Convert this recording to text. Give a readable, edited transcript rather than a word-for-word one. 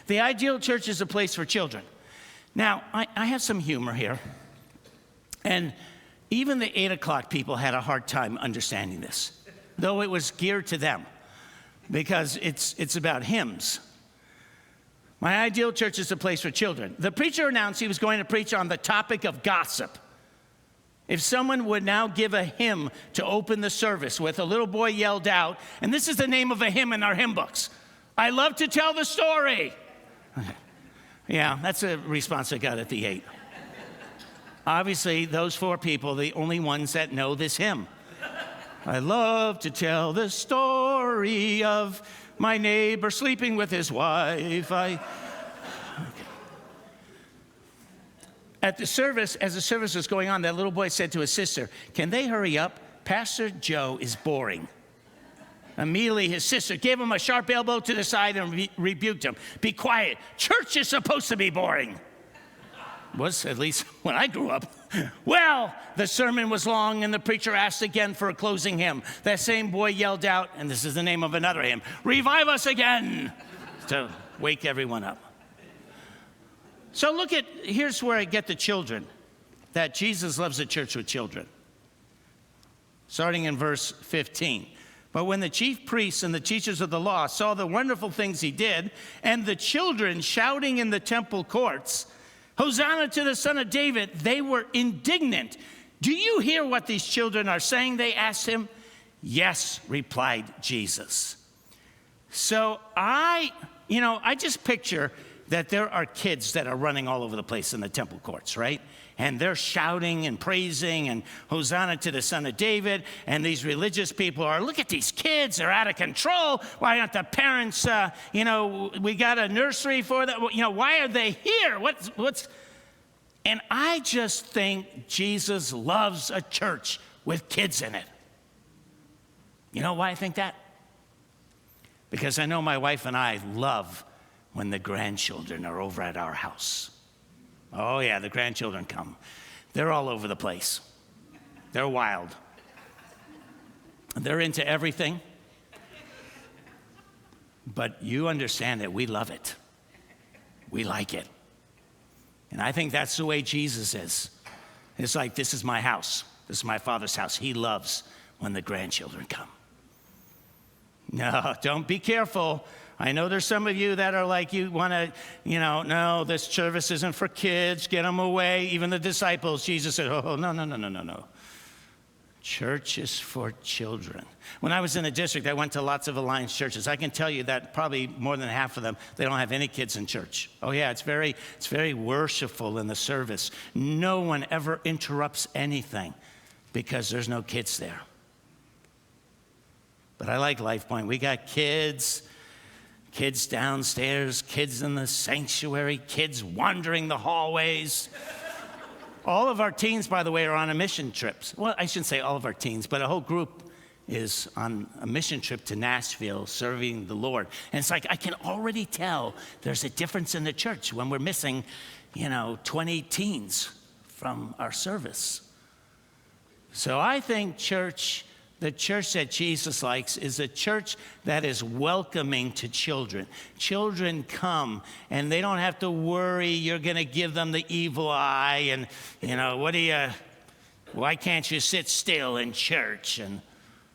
The ideal church is a place for children. Now, I have some humor here. And even the 8 o'clock people had a hard time understanding this, though it was geared to them, because it's about hymns. My ideal church is a place for children. The preacher announced he was going to preach on the topic of gossip. If someone would now give a hymn to open the service with, a little boy yelled out, and this is the name of a hymn in our hymn books, "I love to tell the story." Yeah, that's a response I got at the 8. Obviously, those 4 people, the only ones that know this hymn. I love to tell the story of my neighbor sleeping with his wife. At the service, as the service was going on, that little boy said to his sister, "Can they hurry up? Pastor Joe is boring." Immediately, his sister gave him a sharp elbow to the side and rebuked him. "Be quiet. Church is supposed to be boring." Was, at least when I grew up. Well, the sermon was long, and the preacher asked again for a closing hymn. That same boy yelled out, and this is the name of another hymn, "Revive us again," to wake everyone up. So here's where I get the children, that Jesus loves a church with children. Starting in verse 15. But when the chief priests and the teachers of the law saw the wonderful things he did, and the children shouting in the temple courts, "Hosanna to the Son of David," they were indignant. "Do you hear what these children are saying?" they asked him. "Yes," replied Jesus. So I just picture that there are kids that are running all over the place in the temple courts, right? And they're shouting and praising and "Hosanna to the Son of David." And these religious people are, "Look at these kids, they're out of control. Why aren't the parents, we got a nursery for them. Why are they here? What's?" And I just think Jesus loves a church with kids in it. You know why I think that? Because I know my wife and I love when the grandchildren are over at our house. Oh yeah, the grandchildren come. They're all over the place. They're wild. They're into everything. But you understand that we love it. We like it. And I think that's the way Jesus is. It's like, this is my house. This is my Father's house. He loves when the grandchildren come. No, don't be careful. I know there's some of you that are like, you want to, no, this service isn't for kids. Get them away. Even the disciples, Jesus said, "Oh, no. Church is for children." When I was in the district, I went to lots of Alliance churches. I can tell you that probably more than half of them, they don't have any kids in church. Oh yeah, it's very worshipful in the service. No one ever interrupts anything because there's no kids there. But I like Life Point. We got kids downstairs, kids in the sanctuary, kids wandering the hallways. All of our teens, by the way, are on a mission trips. Well, I shouldn't say all of our teens, but a whole group is on a mission trip to Nashville serving the Lord. And it's like, I can already tell there's a difference in the church when we're missing, 20 teens from our service. So I think the church that Jesus likes is a church that is welcoming to children. Children come, and they don't have to worry you're going to give them the evil eye, and, why can't you sit still in church? And